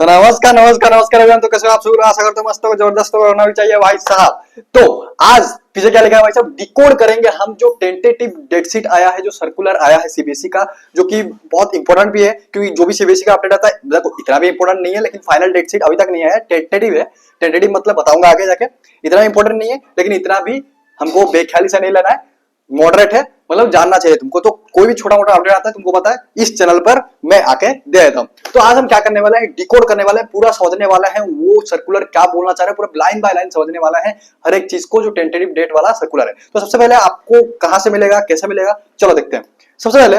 तो नमस्कार नमस्कार नमस्कार अभियान। तो कैसे हो आप सब? आशा करते हो मस्त हो, जबरदस्त हो, होना भी चाहिए भाई साहब। तो आज पीछे क्या लिखा है भाई साहब? डिकोड करेंगे हम जो टेंटेटिव डेट शीट आया है, जो सर्कुलर आया है सीबीएसई का, जो कि बहुत इंपॉर्टेंट भी है क्योंकि जो भी सीबीएसई का अपडेट आता है देखो इतना भी इंपॉर्टेंट नहीं है, लेकिन फाइनल डेट शीट अभी तक नहीं आया है, टेंटेटिव है। टेंटेटिव मतलब बताऊंगा आगे जाके, इतना इंपॉर्टेंट नहीं है लेकिन इतना भी हमको बेख्याली से नहीं लेना है, मॉडरेट है, मतलब जानना चाहिए तुमको। तो कोई भी छोटा मोटा अपडेट आता है तुमको पता है, इस चैनल पर मैं आके दे देता हूं। तो आज हम क्या करने वाले हैं, डिकोड करने वाले हैं, पूरा समझने वाला है वो सर्कुलर क्या बोलना चाह रहे हैं, पूरा लाइन बाय लाइन समझने वाला है हर एक चीज को, जो टेंटेटिव डेट वाला सर्कुलर है। तो सबसे पहले आपको कहां से मिलेगा, कैसे मिलेगा, चलो देखते हैं। सबसे पहले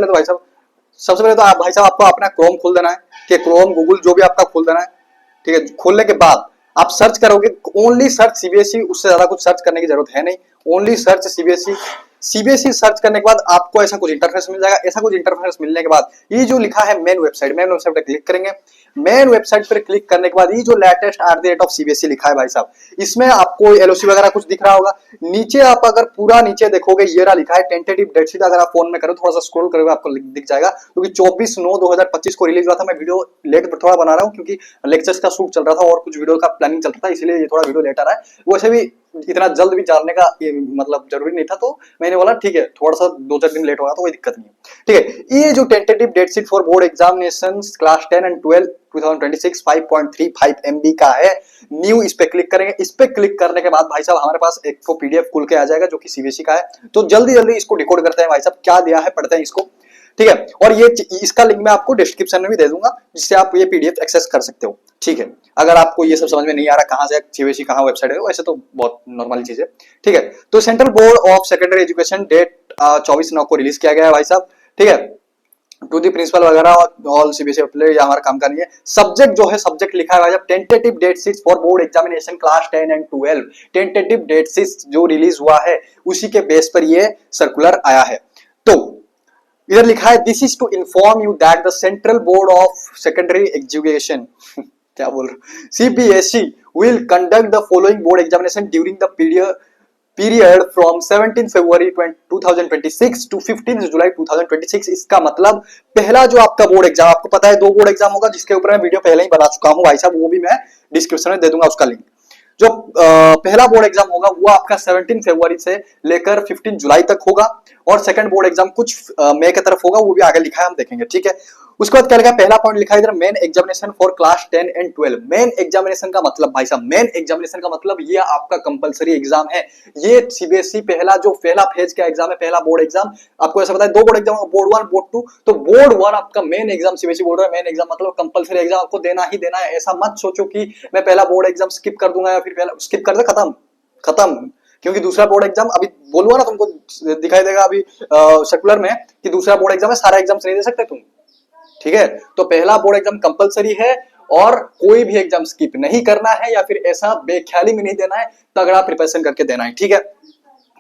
तो भाई साहब, सबसे पहले तो आप भाई साहब आपको अपना क्रोम खोल देना है, कि क्रोम गूगल जो भी आपका खोल देना है, ठीक है। खोलने के बाद आप सर्च करोगे, ओनली सर्च सीबीएसई, उससे ज्यादा कुछ सर्च करने की जरूरत है नहीं, only search CBSE. CBSE search करने के बाद आपको ऐसा कुछ इंटरफेस मिल जाएगा। ऐसा कुछ इंटरफेस मिलने के बाद ये जो लिखा है मेन वेबसाइट, मेन वेबसाइट पर क्लिक करेंगे। मेन वेबसाइट पर क्लिक करने के बाद ये जो लेटेस्ट @ ऑफ सीबीएसई लिखा है भाई साहब, इसमें आपको एलओसी वगैरह कुछ दिख रहा होगा। नीचे आप अगर पूरा नीचे देखोगे, ये रहा लिखा है टेंटेटिव डेट शीट। अगर आप फोन में करो, थोड़ा सा स्क्रॉल करोगे आपको दिख जाएगा, क्योंकि 24/9/2025 को रिलीज हुआ था। मैं वीडियो लेट थोड़ा बना रहा हूँ क्योंकि लेक्चर्स का शूट चल रहा था और कुछ वीडियो का प्लानिंग चल रहा था, इसलिए ये थोड़ा वीडियो लेट आ रहा है। वैसे भी इतना जल्द भी जानने का ये मतलब जरूरी नहीं था, तो मैंने बोला ठीक है, थोड़ा सा 2-4 दिन लेट होगा तो कोई दिक्कत नहीं है, ठीक है। ये जो tentative date sheet for board examinations class 10 and 12 2026 5.35 MB का है। न्यू इस पे क्लिक करेंगे। इस पे क्लिक करने के बाद भाई साहब हमारे पास एक तो पीडीएफ खुल के आ जाएगा जो कि सीबीएसई का है। तो जल्दी जल्दी इसको डिकोड करते हैं भाई साहब, क्या दिया है पढ़ते हैं इसको, ठीक है। और ये इसका लिंक मैं आपको डिस्क्रिप्शन में भी दे दूंगा, जिससे आप ये पीडीएफ एक्सेस कर सकते हो, ठीक है। अगर आपको ये सब समझ में नहीं आ रहा कहां से सीबीएसई कहां वेबसाइट है, वैसे तो बहुत नॉर्मल चीज है, ठीक है। तो Central Board of Secondary Education date 24/9 को रिलीज किया गया है भाई साहब, ठीक है। टू दी प्रिंसिपल वगैरह ऑल सीबीएसई ये हमारा काम का नहीं है। सब्जेक्ट जो है, सब्जेक्ट लिखा है जब tentative date sheet for board examination class 10 and 12, tentative date sheet जो रिलीज हुआ है उसी के बेस पर ये सर्कुलर आया है। तो इधर लिखा है this is to inform you that the Central Board of Secondary Education क्या बोल रहा, CBSE will conduct the following board examination during the period from 17 February 2026 to 15 July 2026। इसका मतलब पहला जो आपका बोर्ड एग्जाम, आपको पता है 2 बोर्ड एग्जाम होगा, जिसके ऊपर मैं वीडियो पहले ही बना चुका हूं भाई साहब, वो भी मैं डिस्क्रिप्शन में दे दूंगा उसका लिंक। जो पहला बोर्ड एग्जाम होगा वो आपका 17 फरवरी से लेकर 15 जुलाई तक होगा, और सेकंड बोर्ड एग्जाम कुछ मई की तरफ होगा, वो भी आगे लिखा है, हम देखेंगे, ठीक है। उसके बाद क्या लिखा है, पहला पॉइंट लिखा है इधर main examination for class 10 and 12। Main examination का मतलब भाई साहब, मेन एग्जामिनेशन का मतलब ये आपका कंपलसरी एग्जाम है। ये सीबीएसई पहला जो पहला फेज का एग्जाम है, पहला बोर्ड एग्जाम। आपको ऐसा पता है 2 बोर्ड एग्जाम, बोर्ड 1 बोर्ड 2। तो बोर्ड 1 आपका मेन एग्जाम, सीबीएसई बोल रहा है मेन एग्जाम मतलब कंपलसरी एग्जाम आपको देना ही देना है। ऐसा मत सोचो कि मैं पहला बोर्ड एग्जाम स्किप कर दूंगा या फिर पहला स्किप कर दे, खत्म। क्योंकि दूसरा बोर्ड एग्जाम अभी बोलूंगा ना तुमको, दिखाई देगा अभी सर्कुलर में कि दूसरा बोर्ड एग्जाम है, सारा एग्जाम नहीं दे सकते तुम, ठीक है। तो पहला बोर्ड एग्जाम कंपलसरी है और कोई भी एग्जाम स्किप नहीं करना है या फिर ऐसा बेख्याली में नहीं देना है, तगड़ा प्रिपरेशन करके देना है, ठीक है।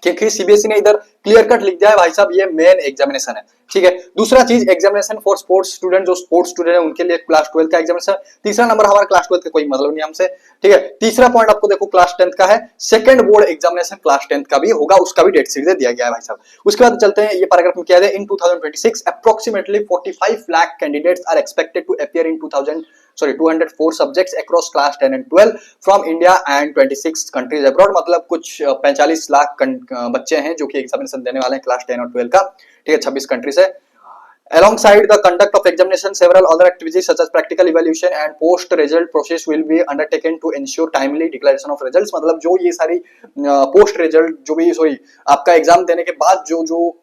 क्योंकि सीबीएसई ने इधर क्लियर कट लिख दिया है भाई साहब, ये मेन एग्जामिनेशन है, ठीक है। दूसरा चीज एग्जामिनेशन फॉर स्पोर्ट्स स्टूडेंट, जो स्पोर्ट्स स्टूडेंट है उनके लिए क्लास 12 का एग्जामिनेशन। तीसरा नंबर हमारा क्लास 12 का कोई मतलब नहीं हमसे, ठीक है। तीसरा पॉइंट आपको देखो क्लास 10 का है, सेकंड बोर्ड एग्जामिनेशन क्लास 10 का भी होगा, उसका भी डेट शीट दिया गया है भाई साहब। उसके बाद चलते हैं, ये पैराग्राफ में क्या है, in 2026 approximately 45 lakh candidates are expected to appear in 204 subjects across class 10 and 12 from India and 26 countries abroad. मतलब कुछ 45 लाख बच्चे हैं जो कि एग्जामिनेशन देने वाले हैं क्लास 10 और 12 का, ठीक है, 26 कंट्री से। Alongside the conduct of examination, several other activities such as practical evaluation and post-result process will be undertaken to ensure timely declaration of results। मतलब जो ये सारी पोस्ट रिजल्ट जो भी आपका एग्जाम देने के बाद जो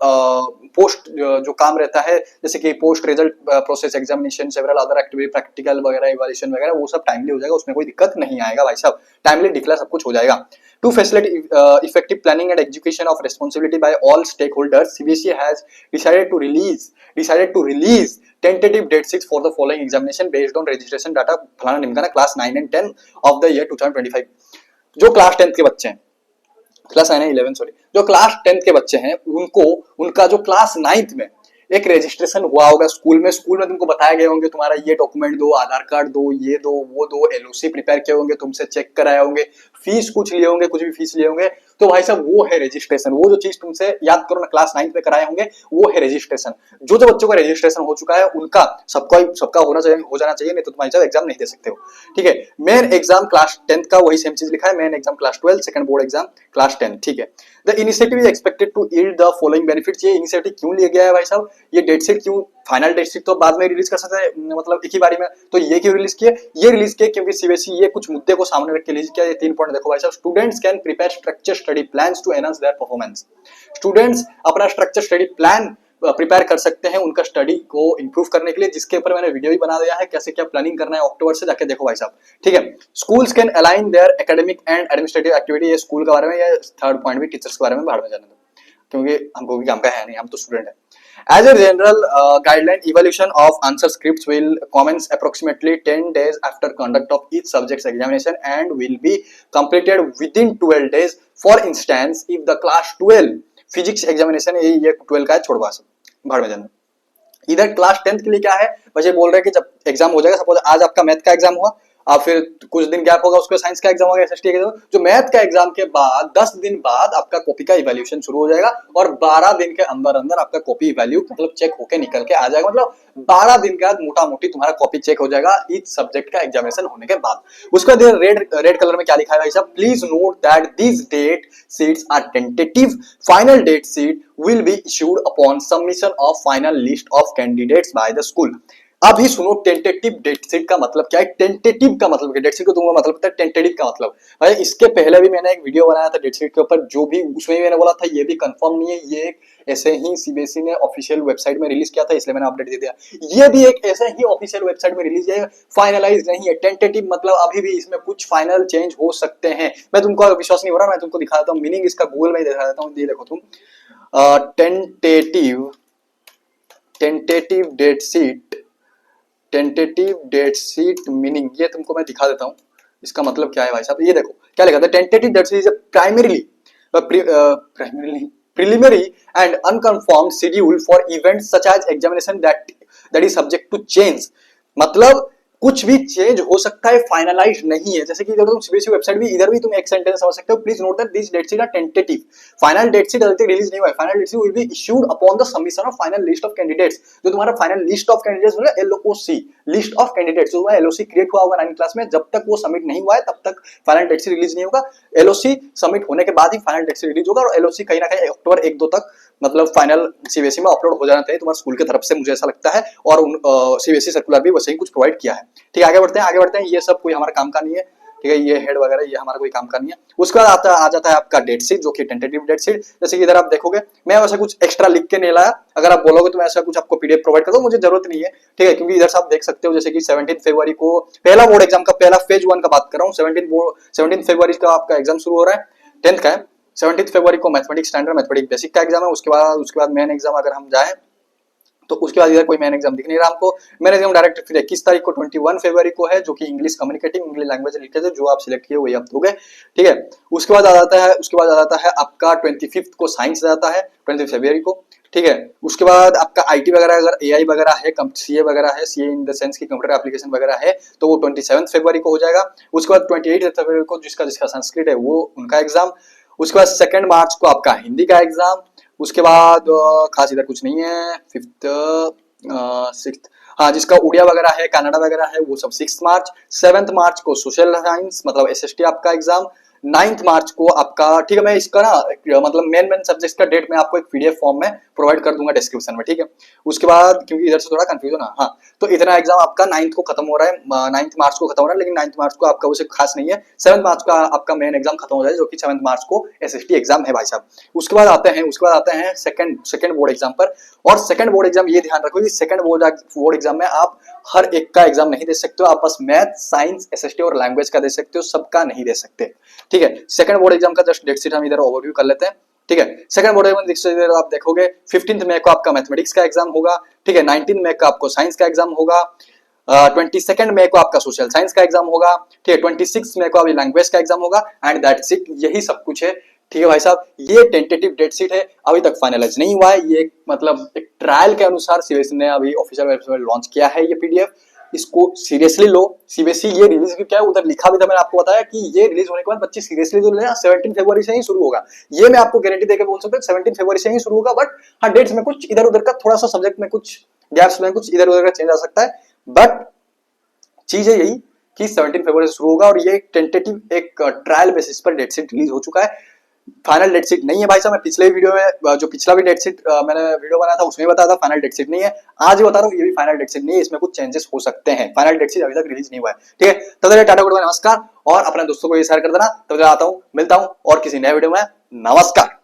पोस्ट जो काम रहता है, जैसे कि post result process, examination, several other activity, practical वगैरह, इवैल्यूएशन वगैरह, वो सब टाइमली हो जाएगा, उसमें कोई दिक्कत नहीं आएगा भाई साहब, टाइमली डिक्लेयर सब कुछ हो जाएगा। To facilitate effective planning and execution of responsibility by all stakeholders, CBSE has decided to release tentative date sheets for the following examination based on registration data फलाना निमकाना class 9 and 10 of the year 2025। जो class 10 के बच्चे हैं, class 9 11 sorry, जो class 10 के बच्चे हैं उनको उनका जो क्लास 9th में एक रजिस्ट्रेशन हुआ होगा स्कूल में तुमको बताया गए होंगे तुम्हारा ये डॉक्यूमेंट दो, आधार कार्ड दो, ये दो, वो दो, एलओसी प्रिपेयर किए होंगे, तुमसे चेक कराए होंगे, फीस कुछ लिए होंगे, कुछ भी फीस लिए होंगे, तो भाई साहब वो है रजिस्ट्रेशन। वो जो चीज तुमसे याद करो ना क्लास 9 में कराए होंगे, वो है रजिस्ट्रेशन। जो जो बच्चों का रजिस्ट्रेशन हो चुका है उनका सबका होना चाहिए, हो जाना चाहिए, नहीं तो तुम्हारे एग्जाम नहीं दे सकते हो। ठीक है, मेन एग्जाम क्लास 10 का वही सेम चीज लिखा है, main exam class 12, second board exam class 10। ठीक है, the initiative is expected to yield the following benefits. ये इनिशिएटिव क्यों लिया गया है भाई साहब, ये डेट शीट क्यों, फाइनल डेट शीट तो बाद में रिलीज कर सकते हैं, मतलब एक ही बारी में, तो ये क्यों रिलीज किए, ये रिलीज किए क्योंकि सीबीएसई ये कुछ मुद्दे को सामने रख के रिलीज किया। ये 3 पॉइंट देखो भाई साहब, students can prepare structure study plans to enhance their performance. Students अपना स्ट्रक्चर स्टडी प्लान प्रिपेयर कर सकते हैं उनका स्टडी को इंप्रूव करने के लिए, जिसके ऊपर मैंने वीडियो भी बना दिया है, कैसे क्या प्लानिंग करना है, अक्टूबर से जाके देखो भाई साहब। ठीक है, schools can align their academic and administrative activity. ये स्कूल के बारे में, ये थर्ड पॉइंट भी टीचर्स के बारे में बाहर में जाने दो, क्योंकि हमको भी काम का है नहीं, हम तो स्टूडेंट है। As a general guideline, evaluation of answer scripts will commence approximately 10 days after conduct of each subject's examination and will be completed within 12 days. For instance, if the class 12 physics examination, ये 12 का है, छोड़वा सब भाड़ में जाना। इधर class 10 के लिए क्या है, बच्चे बोल रहे हैं कि जब एग्जाम हो जाएगा, सपोज आज आपका मैथ का एग्जाम हुआ, और फिर कुछ दिन गैप होगा, उसके साइंस का एग्जाम होगा, एसएसटी का एग्जाम, जो मैथ का एग्जाम के बाद 10 दिन बाद आपका कॉपी का इवैल्यूएशन शुरू हो जाएगा, और 12 दिन के अंदर अंदर आपका कॉपी इवैल्यू मतलब चेक होके निकल के आ जाएगा। मतलब 12 दिन के बाद मोटा मोटी तुम्हारा कॉपी चेक हो जाएगा ईच सब्जेक्ट का एग्जामिनेशन होने के बाद। उसके बाद रेड कलर में क्या लिखा है भाई साहब, please note that these date sheets are tentative, final date sheet will be issued upon submission of final list of candidates by the school। अभी सुनो टेंटेटिव डेट शीट का मतलब क्या है। टेंटेटिव का मतलब क्या, डेट शीट को तुमको मतलब पता है, टेंटेटिव का मतलब भाई, इसके पहले भी मैंने एक वीडियो बनाया था डेट शीट के ऊपर, जो भी उसमें भी मैंने बोला था ये भी कंफर्म नहीं है, ये ऐसे ही सीबीएसई ने ऑफिशियल वेबसाइट में रिलीज किया था, इसलिए मैंने अपडेट दे दिया। ये भी एक ऐसे ही ऑफिशियल वेबसाइट में रिलीज है, फाइनलाइज नहीं है। टेंटेटिव मतलब अभी भी इसमें कुछ फाइनल चेंज हो सकते हैं। मैं तुमको विश्वास नहीं हो रहा, मैं तुमको दिखा देता हूँ मीनिंग इसका, गूगल में दिखा देता हूँ, ये देखो तुम, टेंटेटिव डेट शीट मीनिंग, ये तुमको मैं दिखा देता हूं इसका मतलब क्या है भाई साहब। ये देखो क्या लिखा था, tentative date sheet is primarily preliminary and unconfirmed schedule for events such as examination that is subject to change। मतलब कुछ भी चेंज हो सकता है, फाइनलाइज नहीं है। जैसे कि इधर तुम सीबीएसई वेबसाइट भी, इधर भी तुम एक सेंटेंस समझ सकते हो, please note that this date sheet are tentative, final date sheet अभी तक रिलीज नहीं हुआ है, final date sheet will be issued upon the submission of final list of candidates. जो तुम्हारा फाइनल लिस्ट ऑफ कैंडिडेट्स होगा, एलओसी लिस्ट ऑफ कैंडिडेट्स, जो LOC create हुआ होगा 9th क्लास में, जब तक वो सबमिट नहीं हुआ है तब तक फाइनल डेट शीट रिलीज नहीं होगा। एलओसी सबमिट होने के बाद ही फाइनल डेट शीट रिलीज होगा, और एलओसी कहीं ना कहीं अक्टूबर 1-2 तक मतलब फाइनल सीबीएसई में अपलोड हो जाना चाहिए तुम्हारे स्कूल की तरफ से, मुझे ऐसा लगता है, और सीबीएसई सर्कुलर भी वैसे ही कुछ प्रोवाइड किया है। ठीक है, आगे बढ़ते हैं, ये सब कोई हमारा काम का नहीं है। ठीक है, ये हेड वगैरह ये हमारा कोई काम का नहीं है। उसके बाद आ जाता है आपका डेट शीट, जो कि टेंटेटिव डेट शीट। जैसे कि इधर आप देखोगे, मैं वैसा कुछ एक्स्ट्रा लिख के नहीं लाया, अगर आप बोलोगे तो मैं ऐसा कुछ आपको पीडीएफ प्रोवाइड कर दूं, मुझे जरूरत नहीं है। ठीक है, क्योंकि इधर से आप देख सकते हो, जैसे कि 17 फरवरी को पहला बोर्ड एग्जाम का पहला फेज 1 का बात कर रहा हूँ, 17 फरवरी का आपका एग्जाम शुरू हो रहा है, 10th का है। 17 फरवरी को मैथमेटिक्स स्टैंडर्ड मैथमेटिक्स बेसिक का एग्जाम है। उसके बाद मेन एग्जाम अगर हम जाए तो उसके बाद इधर कोई मेन एग्जाम दिख नहीं रहा हमको। मेन एग्जाम डायरेक्ट फिर 21 तारीख को 21 फरवरी को है, जो कि English communicating English language literature, जो आप सिलेक्ट किए वही आप दोगे। ठीक है, उसके बाद आ जाता है आपका 25 को साइंस जाता है, 20 फरवरी को। ठीक है, उसके बाद आपका आईटी वगैरह, अगर एआई वगैरह है, सीए वगैरह है, सीए इन द सेंस की कंप्यूटर एप्लीकेशन वगैरह है, तो वो 27 फरवरी को हो जाएगा। उसके बाद 28 फरवरी को जिसका संस्कृत है वो उनका एग्जाम। उसके बाद 2 मार्च को आपका हिंदी का एग्जाम। उसके बाद खास इधर कुछ नहीं है। 6th हाँ, जिसका उड़िया वगैरह है, कनाडा वगैरह है, वो सब 6 मार्च। 7 मार्च को सोशल साइंस मतलब एसएसटी आपका एग्जाम। 9 मार्च को आपका, ठीक है, मैं इसका ना मतलब मेन सब्जेक्ट का डेट मैं आपको एक पीडीएफ फॉर्म में प्रोवाइड कर दूंगा डिस्क्रिप्शन में। ठीक है, उसके बाद क्योंकि इधर से थोड़ा कंफ्यूजन है, हाँ, तो इतना एग्जाम आपका 9th को खत्म हो रहा है, 9th मार्च को खत्म हो रहा है, लेकिन 9th मार्च को आपका उसे खास नहीं है। 7 मार्च का आपका मेन एग्जाम खत्म हो जाए, जो कि 7 मार्च को एसएसटी एग्जाम है भाई साहब। उसके बाद आते हैं सेकंड बोर्ड एग्जाम पर। और सेकंड बोर्ड एग्जाम ये ध्यान रखो कि सेकंड बोर्ड एग्जाम में आप हर एक का एग्जाम नहीं दे सकते हो, आप बस मैथ, साइंस, एसएसटी और लैंग्वेज का दे सकते हो, सबका नहीं दे सकते। ठीक है, सेकंड बोर्ड एग्जाम का जस्ट डेट शीट हम इधर ओवरव्यू कर लेते हैं। ठीक है, सेकंड बोर्ड एग्जाम आप देखोगे 15 मई को आपका मैथमेटिक्स का एग्जाम होगा। ठीक है, 19 मई को आपको साइंस का एग्जाम होगा। 22 मई को आपका सोशल साइंस का एग्जाम होगा। ठीक है, 26 मई को अभी लैंग्वेज का एग्जाम होगा, एंड दैट्स इट, यही सब कुछ है। ठीक है भाई साहब, ये टेंटेटिव डेट शीट है, अभी तक फाइनलाइज नहीं हुआ है। ये मतलब एक ट्रायल के अनुसार सीबीएसई ने अभी ऑफिशियल वेबसाइट में लॉन्च किया है ये पीडीएफ। इसको सीरियसली लो। सीबीएसई ये रिलीज भी क्या है, उधर लिखा भी था, मैंने आपको बताया कि ये रिलीज होने के बाद बच्चे सीरियसली जो लेना 17 फरवरी से ही शुरू होगा। ये मैं आपको गारंटी देकर बोल सकता हूँ 17 फरवरी से ही शुरू होगा। बट हाँ, डेट्स में कुछ इधर उधर का थोड़ा सा सब्जेक्ट में कुछ गैप्स में कुछ इधर उधर का चेंज आ सकता है। बट चीज है यही कि 17 फरवरी से शुरू होगा और ये एक टेंटेटिव एक ट्रायल बेसिस पर डेट शीट रिलीज हो चुका है। फाइनल डेट शीट नहीं है भाई साहब। मैं पिछले वीडियो में जो पिछला भी डेट शीट मैंने वीडियो बनाया था उसमें बताया था फाइनल डेट शीट नहीं है। आज बता रहा हूँ ये भी फाइनल डेट शीट नहीं है, इसमें कुछ चेंजेस हो सकते हैं। फाइनल डेट शीट अभी तक रिलीज नहीं हुआ है। ठीक है, तब तक टाटा गुड बाय, नमस्कार। और अपने दोस्तों को ये शेयर कर देना। तब तक आता हूँ, मिलता हूँ और किसी नए वीडियो में। नमस्कार।